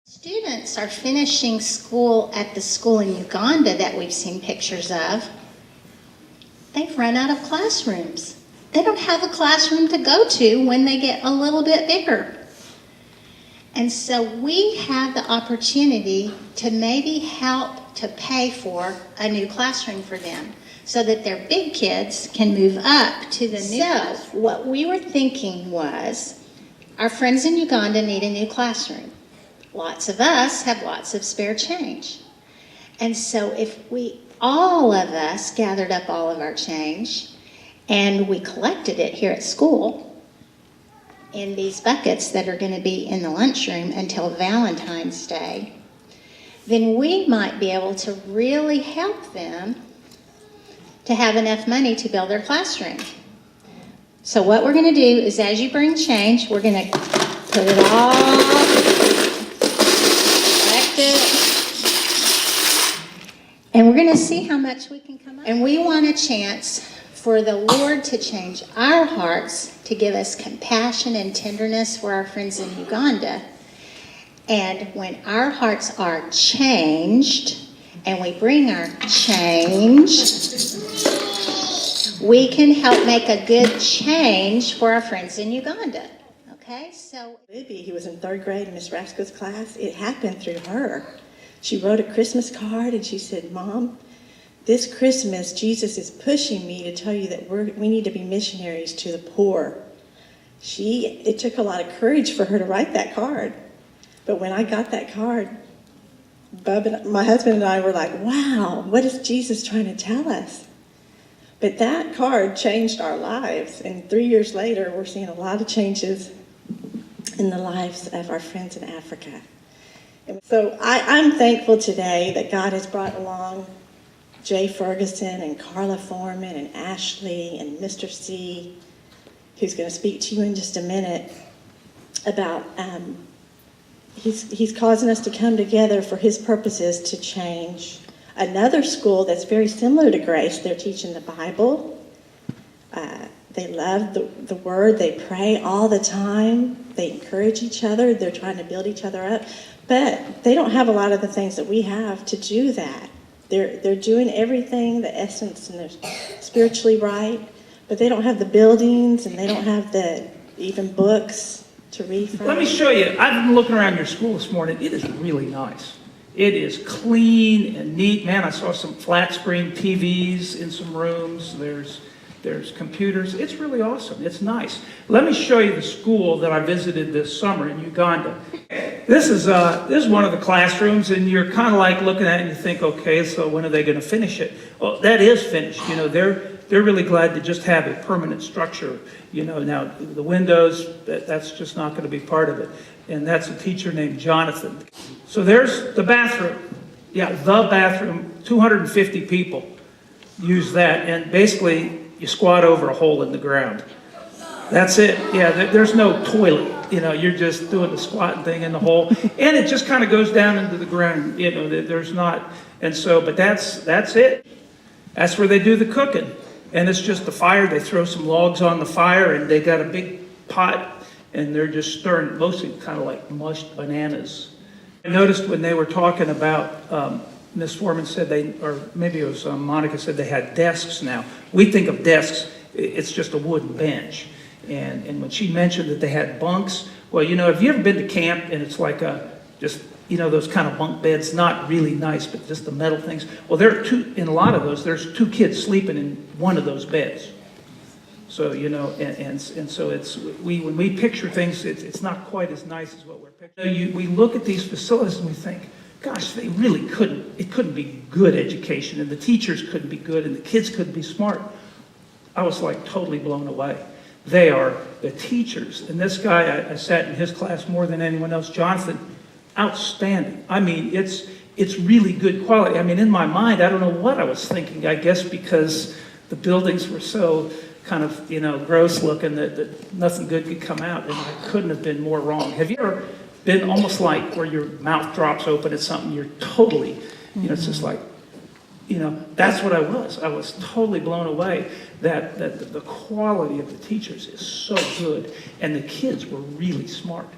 Students are finishing school at the school in Uganda that we've seen pictures of. They've run out of classrooms. They don't have a classroom to go to when they get a little bit bigger. And so we have the opportunity to maybe help to pay for a new classroom for them so that their big kids can move up to the new classroom. So what we were thinking was, our friends in Uganda need a new classroom. Lots of us have lots of spare change. And so if all of us gathered up all of our change and we collected it here at school in these buckets that are going to be in the lunchroom until Valentine's Day, then we might be able to really help them to have enough money to build their classroom. So what we're going to do is, as you bring change, we're going to put it all, collect it, and we're going to see how much we can come up. And we want a chance for the Lord to change our hearts, to give us compassion and tenderness for our friends in Uganda. And when our hearts are changed and we bring our change, we can help make a good change for our friends in Uganda. Okay, so Libby, who was in 3rd grade in Miss Rasko's class, it happened through her. She wrote a Christmas card and she said, "Mom, this Christmas, Jesus is pushing me to tell you that we need to be missionaries to the poor." It took a lot of courage for her to write that card. But when I got that card, my husband and I were like, wow, what is Jesus trying to tell us? But that card changed our lives. And 3 years later, we're seeing a lot of changes in the lives of our friends in Africa. And so I'm thankful today that God has brought along Jay Ferguson and Carla Foreman and Ashley and Mr. C, who's going to speak to you in just a minute about, he's causing us to come together for his purposes to change. Another school that's very similar to Grace, they're teaching the Bible. They love the Word. They pray all the time. They encourage each other. They're trying to build each other up. But they don't have a lot of the things that we have to do that. They're doing everything, the essence, and they're spiritually right. But they don't have the buildings, and they don't have the even books to read from. Let me show you. I've been looking around your school this morning. It is really nice. It is clean and neat. Man, I saw some flat screen TVs in some rooms. There's computers. It's really awesome. It's nice. Let me show you the school that I visited this summer in Uganda. This is one of the classrooms, and you're kind of like looking at it and you think, okay, so when are they going to finish it? Well, that is finished. You know, they're really glad to just have a permanent structure. You know, now the windows, that's just not going to be part of it. And that's a teacher named Jonathan. So there's the bathroom. Yeah, the bathroom. 250 people use that, and basically you squat over a hole in the ground. That's it. Yeah, there's no toilet. You know, you're just doing the squatting thing in the hole, and it just kind of goes down into the ground. You know, there's not, and so, but that's it. That's where they do the cooking, and it's just the fire. They throw some logs on the fire, and they got a big pot, and they're just stirring, mostly kind of like mushed bananas. I noticed when they were talking about, Ms. Foreman said or maybe it was Monica said they had desks now. We think of desks, it's just a wooden bench. And when she mentioned that they had bunks, well, you know, have you ever been to camp and it's like just, you know, those kind of bunk beds, not really nice, but just the metal things. Well, in a lot of those, there's 2 kids sleeping in one of those beds. So, you know, and so when we picture things, it's not quite as nice as what we're picturing. We look at these facilities and we think, gosh, they really it couldn't be good education, and the teachers couldn't be good, and the kids couldn't be smart. I was like totally blown away. They are the teachers. And this guy, I sat in his class more than anyone else, Jonathan, outstanding. I mean, it's really good quality. I mean, in my mind, I don't know what I was thinking, I guess because the buildings were so kind of, you know, gross looking that nothing good could come out, and I couldn't have been more wrong. Have you ever been almost like where your mouth drops open at something, you're totally, you know, it's just like, you know, that's what I was. I was totally blown away that the quality of the teachers is so good, and the kids were really smart.